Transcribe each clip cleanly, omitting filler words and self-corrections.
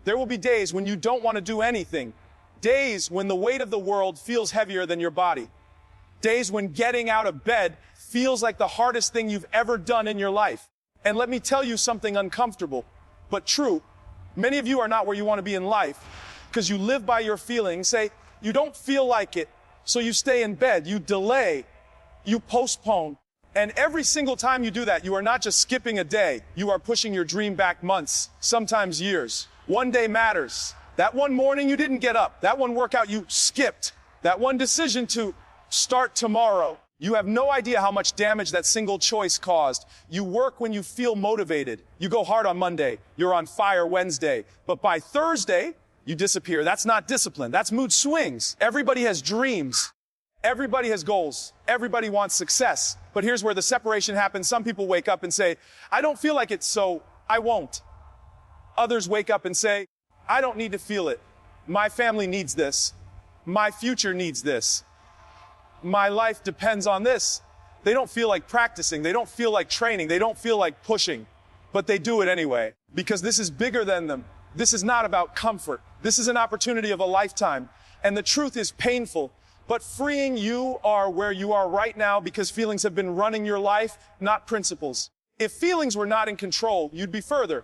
There will be days when you don't want to do anything. Days when the weight of the world feels heavier than your body. Days when getting out of bed feels like the hardest thing you've ever done in your life. And let me tell you something uncomfortable, but true. Many of you are not where you want to be in life because you live by your feelings. Say, you don't feel like it, so you stay in bed, you delay, you postpone. And every single time you do that, you are not just skipping a day, you are pushing your dream back months, sometimes years. One day matters. That one morning you didn't get up, that one workout you skipped, that one decision to start tomorrow. You have no idea how much damage that single choice caused. You work when you feel motivated. You go hard on Monday. You're on fire Wednesday. But by Thursday, you disappear. That's not discipline. That's mood swings. Everybody has dreams. Everybody has goals. Everybody wants success. But here's where the separation happens. Some people wake up and say, I don't feel like it, so I won't. Others wake up and say, I don't need to feel it. My family needs this. My future needs this. My life depends on this. They don't feel like practicing. They don't feel like training. They don't feel like pushing. But they do it anyway. Because this is bigger than them. This is not about comfort. This is an opportunity of a lifetime. And the truth is painful. But freeing you are where you are right now because feelings have been running your life, not principles. If feelings were not in control, you'd be further.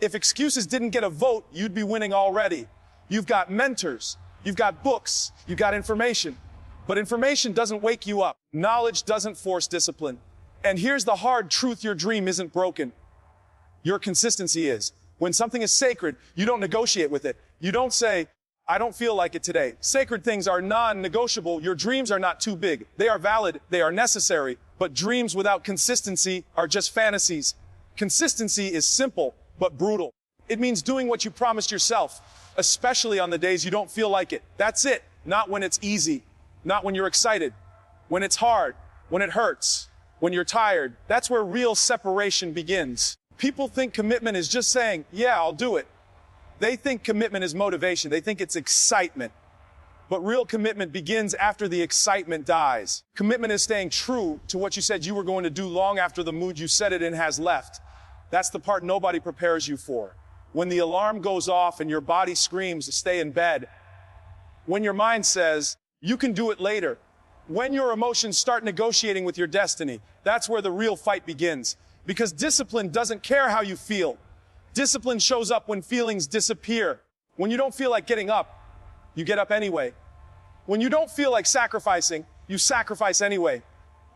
If excuses didn't get a vote, you'd be winning already. You've got mentors. You've got books. You've got information. But information doesn't wake you up. Knowledge doesn't force discipline. And here's the hard truth: your dream isn't broken. Your consistency is. When something is sacred, you don't negotiate with it. You don't say, I don't feel like it today. Sacred things are non-negotiable. Your dreams are not too big. They are valid. They are necessary. But dreams without consistency are just fantasies. Consistency is simple, but brutal. It means doing what you promised yourself, especially on the days you don't feel like it. That's it. Not when it's easy. Not when you're excited, when it's hard, when it hurts, when you're tired. That's where real separation begins. People think commitment is just saying, yeah, I'll do it. They think commitment is motivation. They think it's excitement. But real commitment begins after the excitement dies. Commitment is staying true to what you said you were going to do long after the mood you set it in has left. That's the part nobody prepares you for. When the alarm goes off and your body screams to stay in bed. When your mind says, you can do it later. When your emotions start negotiating with your destiny, that's where the real fight begins. Because discipline doesn't care how you feel. Discipline shows up when feelings disappear. When you don't feel like getting up, you get up anyway. When you don't feel like sacrificing, you sacrifice anyway.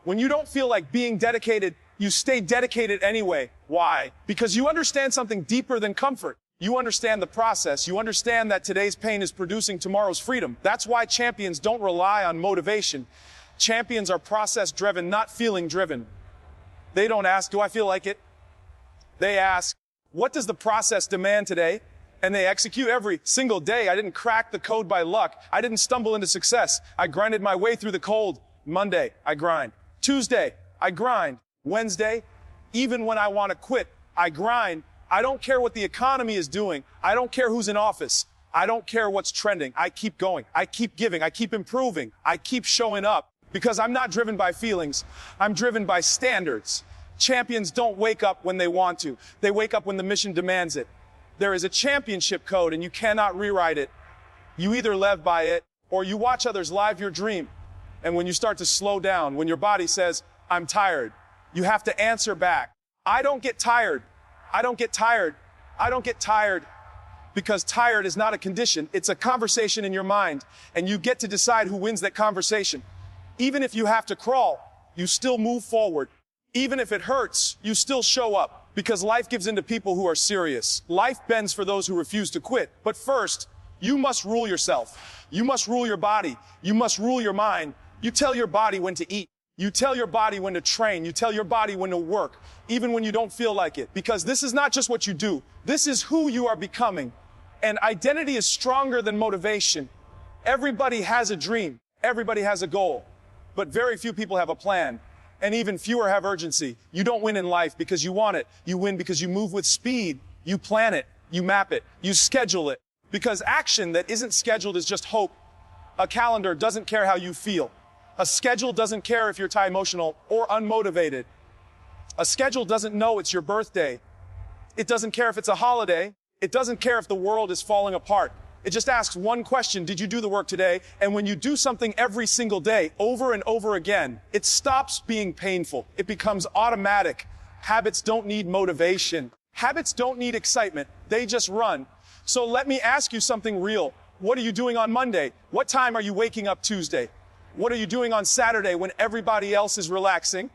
When you don't feel like being dedicated, you stay dedicated anyway. Why? Because you understand something deeper than comfort. You understand the process. You understand that today's pain is producing tomorrow's freedom. That's why champions don't rely on motivation. Champions are process-driven, not feeling-driven. They don't ask, do I feel like it? They ask, what does the process demand today? And they execute every single day. I didn't crack the code by luck. I didn't stumble into success. I grinded my way through the cold. Monday, I grind. Tuesday, I grind. Wednesday, even when I want to quit, I grind. I don't care what the economy is doing. I don't care who's in office. I don't care what's trending. I keep going. I keep giving. I keep improving. I keep showing up because I'm not driven by feelings. I'm driven by standards. Champions don't wake up when they want to. They wake up when the mission demands it. There is a championship code and you cannot rewrite it. You either live by it or you watch others live your dream. And when you start to slow down, when your body says, I'm tired, you have to answer back. I don't get tired. I don't get tired. I don't get tired. Because tired is not a condition. It's a conversation in your mind. And you get to decide who wins that conversation. Even if you have to crawl, you still move forward. Even if it hurts, you still show up. Because life gives in to people who are serious. Life bends for those who refuse to quit. But first, you must rule yourself. You must rule your body. You must rule your mind. You tell your body when to eat. You tell your body when to train. You tell your body when to work, even when you don't feel like it. Because this is not just what you do. This is who you are becoming. And identity is stronger than motivation. Everybody has a dream. Everybody has a goal. But very few people have a plan. And even fewer have urgency. You don't win in life because you want it. You win because you move with speed. You plan it. You map it. You schedule it. Because action that isn't scheduled is just hope. A calendar doesn't care how you feel. A schedule doesn't care if you're too emotional or unmotivated. A schedule doesn't know it's your birthday. It doesn't care if it's a holiday. It doesn't care if the world is falling apart. It just asks one question: did you do the work today? And when you do something every single day, over and over again, it stops being painful. It becomes automatic. Habits don't need motivation. Habits don't need excitement. They just run. So let me ask you something real. What are you doing on Monday? What time are you waking up Tuesday? What are you doing on Saturday when everybody else is relaxing?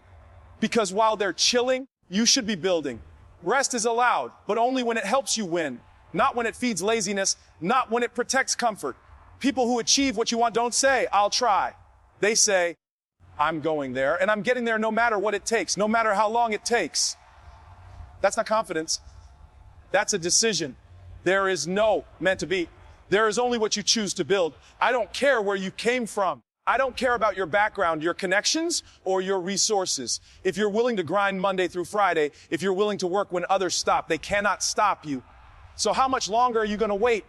Because while they're chilling, you should be building. Rest is allowed, but only when it helps you win. Not when it feeds laziness, not when it protects comfort. People who achieve what you want don't say, "I'll try." They say, "I'm going there, and I'm getting there no matter what it takes, no matter how long it takes." That's not confidence. That's a decision. There is no meant to be. There is only what you choose to build. I don't care where you came from. I don't care about your background, your connections, or your resources. If you're willing to grind Monday through Friday, if you're willing to work when others stop, they cannot stop you. So how much longer are you going to wait?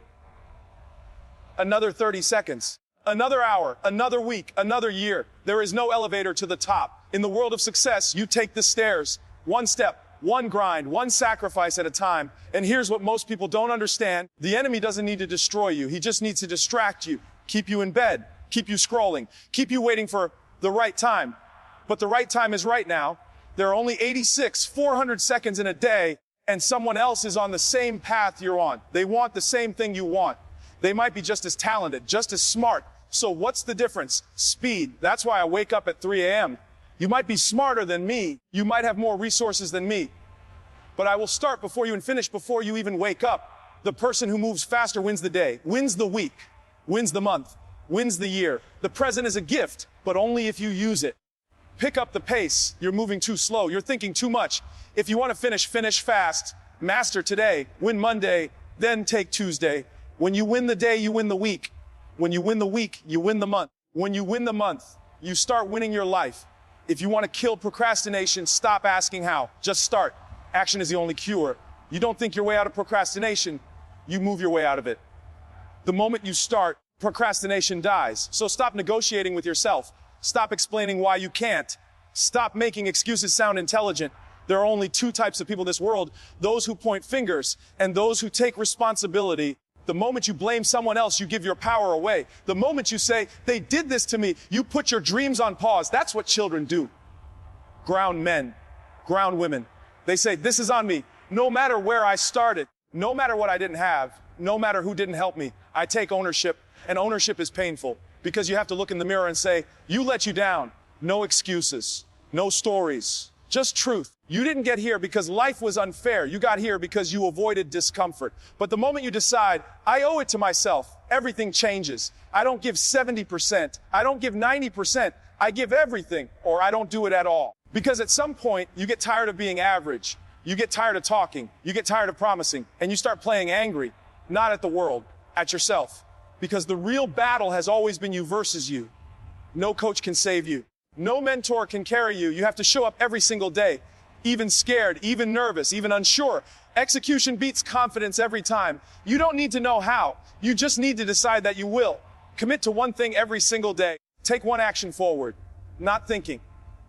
Another 30 seconds, another hour, another week, another year. There is no elevator to the top. In the world of success, you take the stairs, one step, one grind, one sacrifice at a time. And here's what most people don't understand. The enemy doesn't need to destroy you. He just needs to distract you, keep you in bed, keep you scrolling, keep you waiting for the right time. But the right time is right now. There are only 400 seconds in a day, and someone else is on the same path you're on. They want the same thing you want. They might be just as talented, just as smart. So what's the difference? Speed. That's why I wake up at 3 a.m. You might be smarter than me. You might have more resources than me. But I will start before you and finish before you even wake up. The person who moves faster wins the day, wins the week, wins the month, wins the year. The present is a gift, but only if you use it. Pick up the pace. You're moving too slow. You're thinking too much. If you want to finish, finish fast. Master today. Win Monday, then take Tuesday. When you win the day, you win the week. When you win the week, you win the month. When you win the month, you start winning your life. If you want to kill procrastination, stop asking how. Just start. Action is the only cure. You don't think your way out of procrastination, you move your way out of it. The moment you start, procrastination dies. So stop negotiating with yourself. Stop explaining why you can't. Stop making excuses sound intelligent. There are only two types of people in this world: those who point fingers and those who take responsibility. The moment you blame someone else, you give your power away. The moment you say, "They did this to me," you put your dreams on pause. That's what children do. Ground men, ground women. They say, "This is on me. No matter where I started, no matter what I didn't have, no matter who didn't help me, I take ownership." And ownership is painful because you have to look in the mirror and say, "You let you down." No excuses, no stories, just truth. You didn't get here because life was unfair. You got here because you avoided discomfort. But the moment you decide, "I owe it to myself," everything changes. I don't give 70%. I don't give 90%. I give everything, or I don't do it at all. Because at some point, you get tired of being average. You get tired of talking. You get tired of promising. And you start playing angry, not at the world, at yourself. Because the real battle has always been you versus you. No coach can save you. No mentor can carry you. You have to show up every single day, even scared, even nervous, even unsure. Execution beats confidence every time. You don't need to know how. You just need to decide that you will. Commit to one thing every single day. Take one action forward. Not thinking,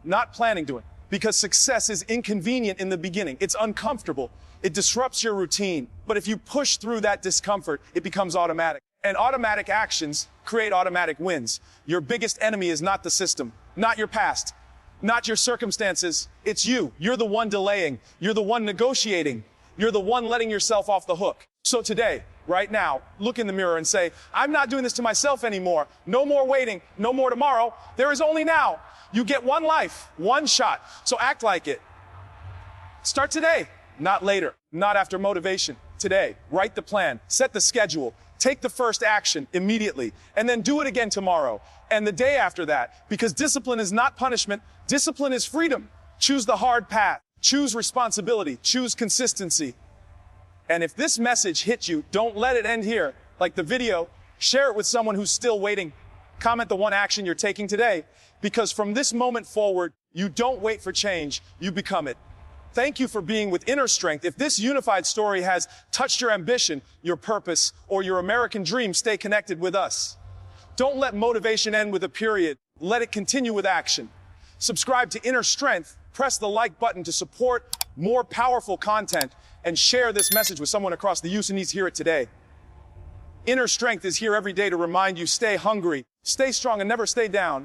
not planning to it. Because success is inconvenient in the beginning. It's uncomfortable. It disrupts your routine. But if you push through that discomfort, it becomes automatic. And automatic actions create automatic wins. Your biggest enemy is not the system, not your past, not your circumstances. It's you. You're the one delaying. You're the one negotiating. You're the one letting yourself off the hook. So today, right now, look in the mirror and say, "I'm not doing this to myself anymore. No more waiting. No more tomorrow. There is only now." You get one life, one shot. So act like it. Start today, not later, not after motivation. Today, write the plan, set the schedule, take the first action immediately, and then do it again tomorrow and the day after that. Because discipline is not punishment. Discipline is freedom. Choose the hard path. Choose responsibility. Choose consistency. And if this message hit you, don't let it end here. Like the video, share it with someone who's still waiting. Comment the one action you're taking today. Because from this moment forward, you don't wait for change, you become it. Thank you for being with InnerStrength. If this unified story has touched your ambition, your purpose, or your American dream, stay connected with us. Don't let motivation end with a period. Let it continue with action. Subscribe to InnerStrength. Press the like button to support more powerful content. and share this message with someone across the use who needs to hear it today. InnerStrength is here every day to remind you, stay hungry, stay strong, and never stay down.